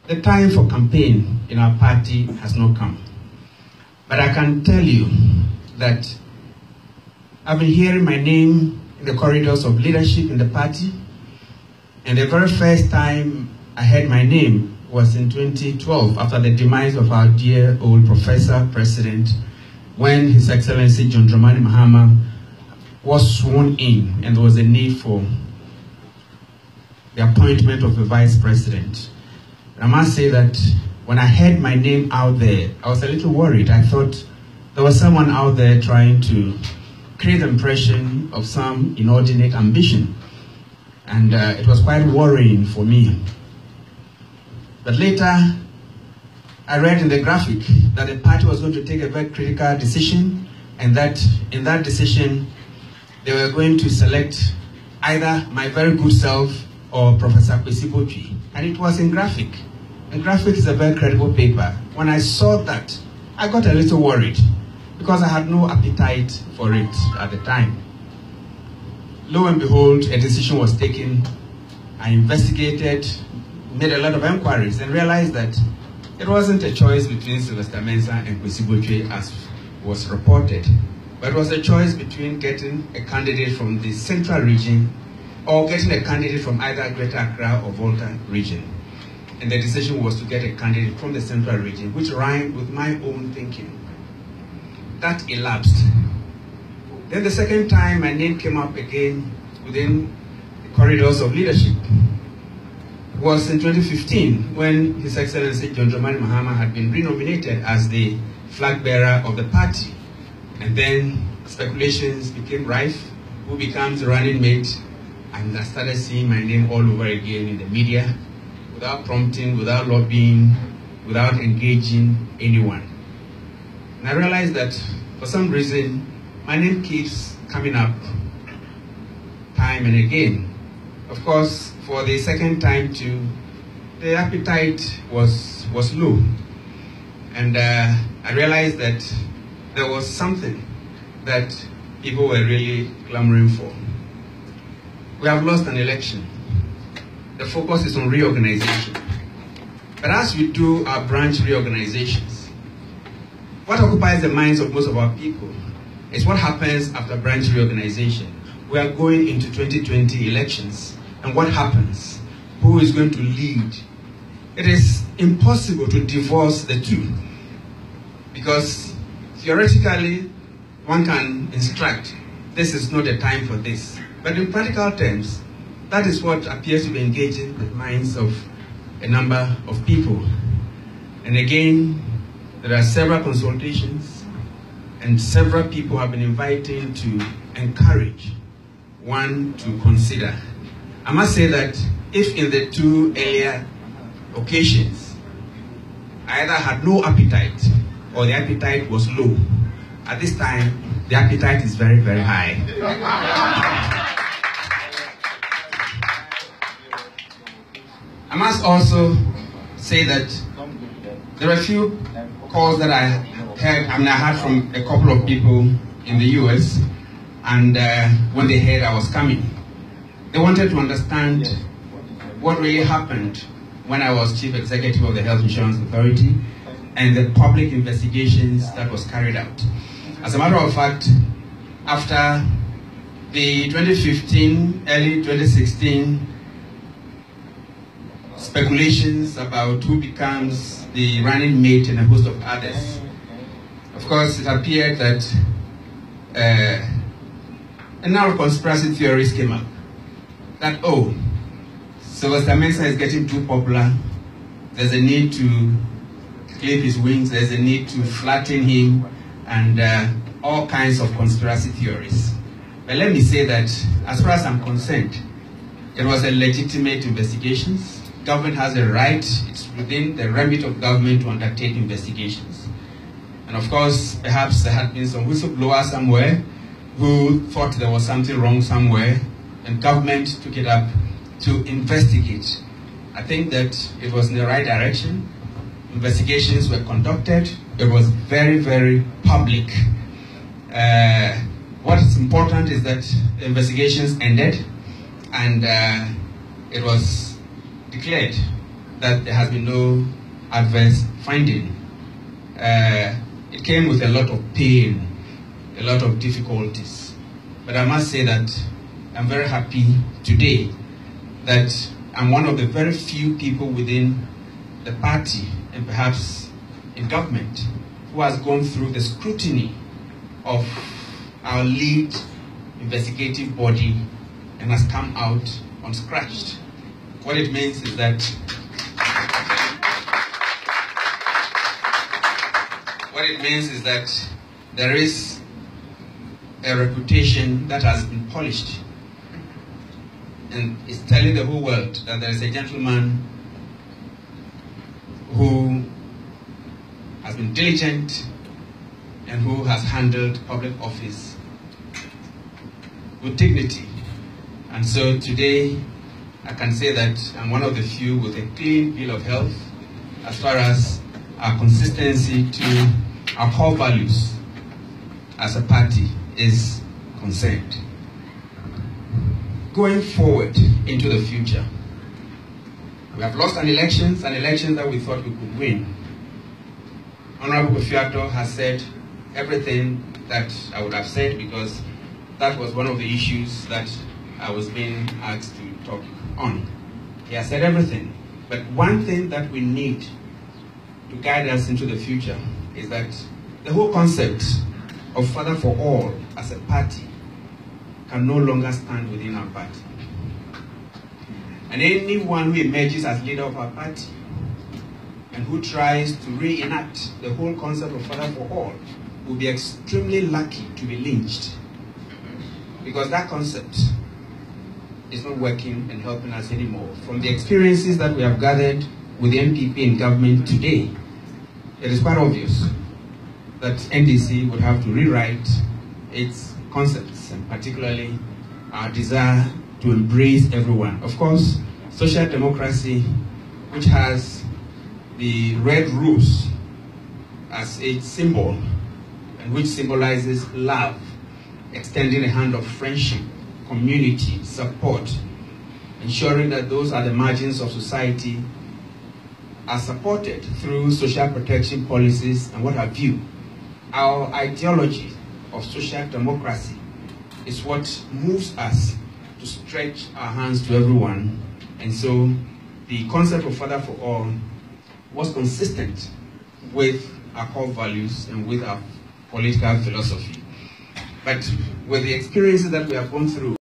The time for campaign in our party has not come. But I can tell you that I've been hearing my name in the corridors of leadership in the party, and the very first time I heard my name was in 2012, after the demise of our dear old Professor President, when His Excellency John Dramani Mahama was sworn in, and there was a need for the appointment of a vice president. I must say that when I heard my name out there, I was a little worried. I thought there was someone out there trying to create the impression of some inordinate ambition. And it was quite worrying for me. But later, I read in the graphic that the party was going to take a very critical decision, and that in that decision, they were going to select either my very good self or Professor Kwesi. And it was in graphic. And graphic is a very credible paper. When I saw that, I got a little worried because I had no appetite for it at the time. Lo and behold, a decision was taken. I investigated, made a lot of inquiries, and realized that it wasn't a choice between Sylvester Mensah and Kwesi as was reported, but it was a choice between getting a candidate from the central region or getting a candidate from either Greater Accra or Volta region. And the decision was to get a candidate from the central region, which rhymed with my own thinking. That elapsed. Then the second time my name came up again within the corridors of leadership was in 2015, when His Excellency John Dramani Mahama had been renominated as the flag bearer of the party. And then speculations became rife, who becomes the running mate, and I started seeing my name all over again in the media, without prompting, without lobbying, without engaging anyone. And I realized that for some reason, my name keeps coming up time and again. Of course, for the second time too, the appetite was low. And I realized that there was something that people were really clamoring for. We have lost an election. The focus is on reorganization. But as we do our branch reorganizations, what occupies the minds of most of our people is what happens after branch reorganization. We are going into 2020 elections, and what happens? Who is going to lead? It is impossible to divorce the two, because theoretically one can instruct, this is not the time for this. But in practical terms, that is what appears to be engaging the minds of a number of people. And again, there are several consultations, and several people have been inviting to encourage one to consider. I must say that if in the two earlier occasions, I either had no appetite or the appetite was low, at this time, the appetite is very, very high. I must also say that there are a few calls that I heard from a couple of people in the US, and when they heard I was coming, they wanted to understand what really happened when I was Chief Executive of the Health Insurance Authority and the public investigations that was carried out. As a matter of fact, after the 2015, early 2016 speculations about who becomes the running mate and a host of others, of course, it appeared that a number of conspiracy theories came up. That, oh, Sylvester Mensah is getting too popular. There's a need to clip his wings. There's a need to flatten him, and all kinds of conspiracy theories. But let me say that, as far as I'm concerned, it was a legitimate investigation. Government has a right, it's within the remit of government to undertake investigations. And of course, perhaps there had been some whistleblower somewhere who thought there was something wrong somewhere, and government took it up to investigate. I think that it was in the right direction. Investigations were conducted. It was very, very public. What is important is that the investigations ended, and it was declared that there has been no adverse finding. It came with a lot of pain, a lot of difficulties. But I must say that I'm very happy today that I'm one of the very few people within the party and perhaps in government who has gone through the scrutiny of our lead investigative body and has come out unscratched. What it means is that there is a reputation that has been polished, and it's telling the whole world that there is a gentleman who has been diligent and who has handled public office with dignity. And so today, I can say that I'm one of the few with a clean bill of health as far as our consistency to our core values as a party is concerned. Going forward into the future, we have lost an election that we thought we could win. Honorable Kofiato has said everything that I would have said, because that was one of the issues that I was being asked to talk on. He has said everything. But one thing that we need to guide us into the future is that the whole concept of Father for All as a party can no longer stand within our party. And anyone who emerges as leader of our party and who tries to reenact the whole concept of Father for All will be extremely lucky to be lynched, because that concept is not working and helping us anymore. From the experiences that we have gathered with the NPP in government today, it is quite obvious that NDC would have to rewrite its concepts, and particularly our desire to embrace everyone. Of course, social democracy, which has the red rose as its symbol, and which symbolizes love, extending a hand of friendship, community, support, ensuring that those at the margins of society are supported through social protection policies and what have you. Our ideology of social democracy is what moves us to stretch our hands to everyone. And so the concept of Father for All was consistent with our core values and with our political philosophy. But with the experiences that we have gone through,